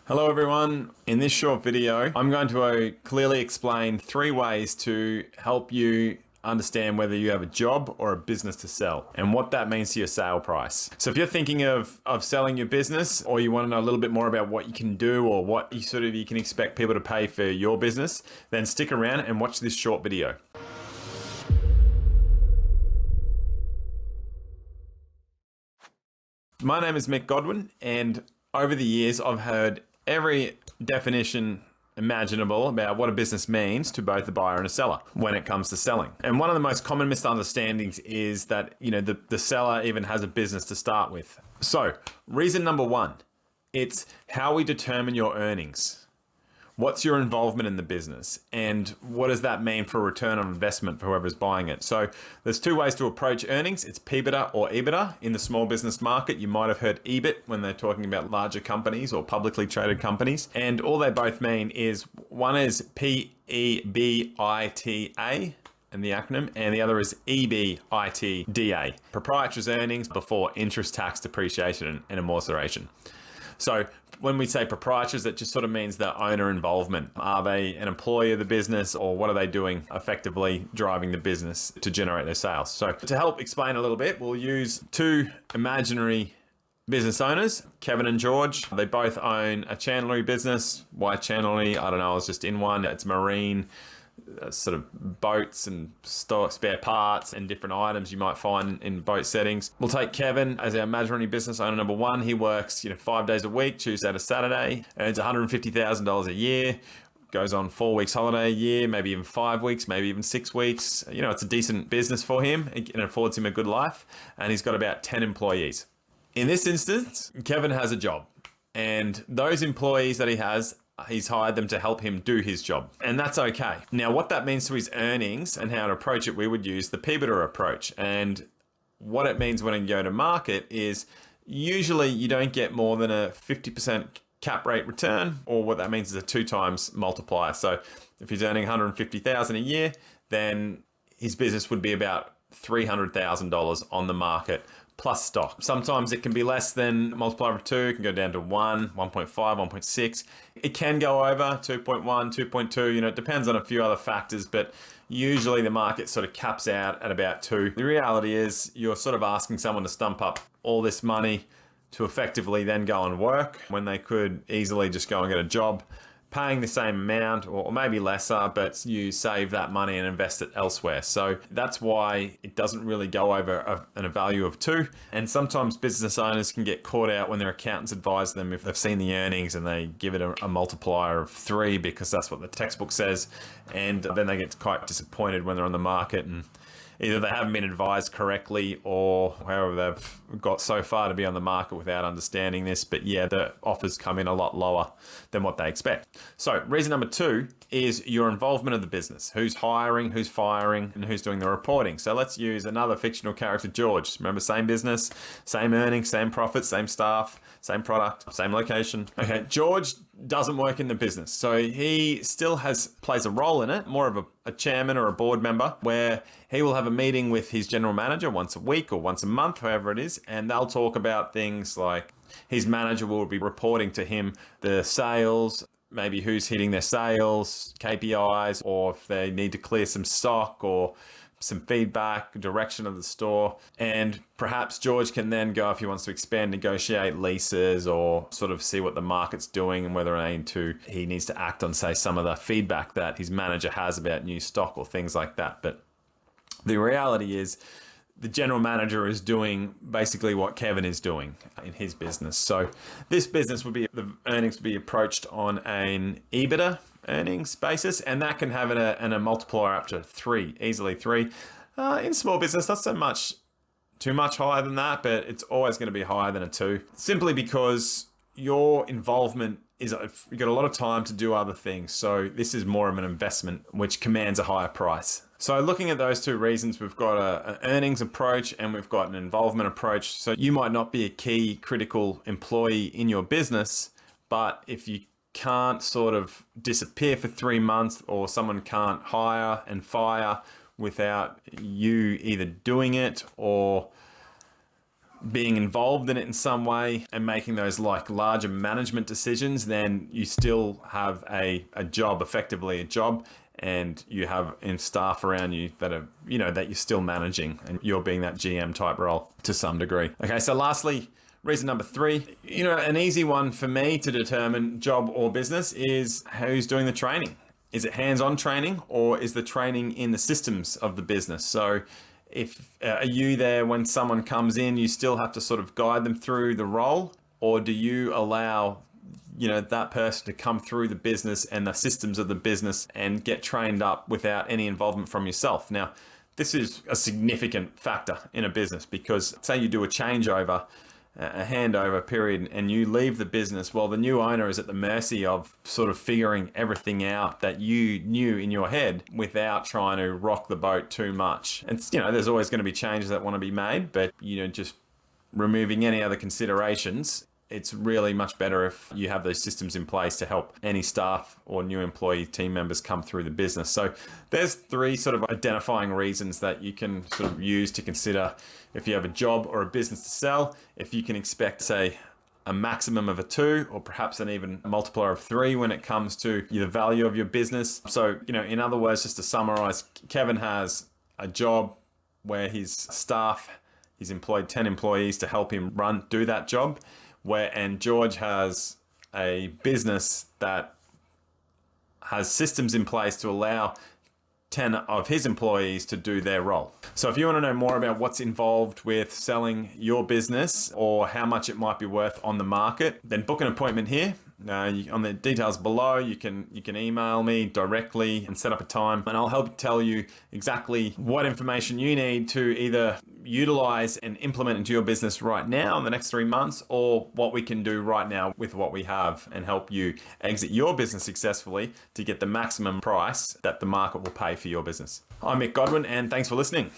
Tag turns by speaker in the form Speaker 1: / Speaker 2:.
Speaker 1: Hello everyone. In this short video, I'm going to clearly explain 3 ways to help you understand whether you have a job or a business to sell and what that means to your sale price. So if you're thinking of selling your business, or you want to know a little bit more about what you can do or what you can expect people to pay for your business, then stick around and watch this short video. My name is Mick Godwin, and over the years I've heard every definition imaginable about what a business means to both a buyer and a seller when it comes to selling. And one of the most common misunderstandings is that, the seller even has a business to start with. So, reason number 1, it's how we determine your earnings. What's your involvement in the business, and what does that mean for return on investment for whoever's buying it? So there's 2 ways to approach earnings. It's PBITA or EBITDA. In the small business market, you might have heard EBIT when they're talking about larger companies or publicly traded companies. And all they both mean is, one is PEBITA, and the acronym, and the other is EBITDA, proprietor's earnings before interest, tax, depreciation, and amortization. So when we say proprietors, it just sort of means the owner involvement. Are they an employee of the business, or what are they doing effectively driving the business to generate their sales? So to help explain a little bit, we'll use 2 imaginary business owners, Kevin and George. They both own a chandlery business. Why chandlery? I don't know. I was just in one. It's marine, sort of boats and spare parts and different items you might find in boat settings. We'll take Kevin as our imaginary business owner number 1. He works 5 days a week, Tuesday to Saturday, earns $150,000 a year, goes on 4 weeks holiday a year, maybe even 5 weeks, maybe even 6 weeks. It's a decent business for him. It affords him a good life, and he's got about 10 employees. In this instance, Kevin has a job, and those employees that he has, he's hired them to help him do his job, and that's okay. Now, what that means to his earnings and how to approach it, we would use the PBITA approach. And what it means when you go to market is, usually you don't get more than a 50% cap rate return, or what that means is a 2 times multiplier. So if he's earning $150,000 a year, then his business would be about $300,000 on the market plus stock. Sometimes it can be less than multiplier of 2, it can go down to 1, 1.5, 1.6. It can go over 2.1, 2.2, it depends on a few other factors, but usually the market sort of caps out at about 2. The reality is, you're sort of asking someone to stump up all this money to effectively then go and work, when they could easily just go and get a job paying the same amount or maybe lesser, but you save that money and invest it elsewhere. So that's why it doesn't really go over a value of 2. And sometimes business owners can get caught out when their accountants advise them, if they've seen the earnings and they give it a multiplier of 3 because that's what the textbook says, and then they get quite disappointed when they're on the market, and either they haven't been advised correctly, or however they've got so far to be on the market without understanding this. But yeah, the offers come in a lot lower than what they expect. So reason number 2 is your involvement of the business. Who's hiring, who's firing, and who's doing the reporting. So let's use another fictional character, George. Remember, same business, same earnings, same profits, same staff, same product, same location. Okay, George doesn't work in the business, so he still plays a role in it, more of a chairman or a board member, where he will have a meeting with his general manager once a week or once a month, however it is, and they'll talk about things like, his manager will be reporting to him the sales, maybe who's hitting their sales, KPIs, or if they need to clear some stock or some feedback, direction of the store. And perhaps George can then go, if he wants to expand, negotiate leases, or sort of see what the market's doing and whether he needs to act on, say, some of the feedback that his manager has about new stock or things like that. But the reality is, the general manager is doing basically what Kevin is doing in his business. So this business the earnings would be approached on an EBITDA earnings basis, and that can have a multiplier up to 3, easily 3. In small business, not so much, too much higher than that, but it's always going to be higher than a 2, simply because your involvement is, you've got a lot of time to do other things. So this is more of an investment, which commands a higher price. So looking at those 2 reasons, we've got an earnings approach and we've got an involvement approach. So you might not be a key critical employee in your business, but if you can't sort of disappear for 3 months, or someone can't hire and fire without you either doing it or being involved in it in some way and making those like larger management decisions, then you still have a job, effectively a job, and you have staff around you that are, that you're still managing, and you're being that GM type role to some degree. Okay, so lastly, reason number 3, an easy one for me to determine job or business is who's doing the training. Is it hands-on training, or is the training in the systems of the business? So if are you there when someone comes in, you still have to sort of guide them through the role, or do you allow that person to come through the business and the systems of the business and get trained up without any involvement from yourself? Now, this is a significant factor in a business, because say you do a changeover, a handover period, and you leave the business, well, the new owner is at the mercy of sort of figuring everything out that you knew in your head without trying to rock the boat too much. And there's always going to be changes that want to be made, but just removing any other considerations, it's really much better if you have those systems in place to help any staff or new employee team members come through the business. So there's 3 sort of identifying reasons that you can sort of use to consider if you have a job or a business to sell, if you can expect, say, a maximum of a 2, or perhaps an even multiplier of 3 when it comes to the value of your business. So, in other words, just to summarize, Kevin has a job where his staff, he's employed 10 employees to help him do that job. And George has a business that has systems in place to allow 10 of his employees to do their role. So if you want to know more about what's involved with selling your business, or how much it might be worth on the market, then book an appointment here. On the details below, you can email me directly and set up a time, and I'll help tell you exactly what information you need to either utilize and implement into your business right now in the next 3 months, or what we can do right now with what we have and help you exit your business successfully to get the maximum price that the market will pay for your business. I'm Mick Godwin, and thanks for listening.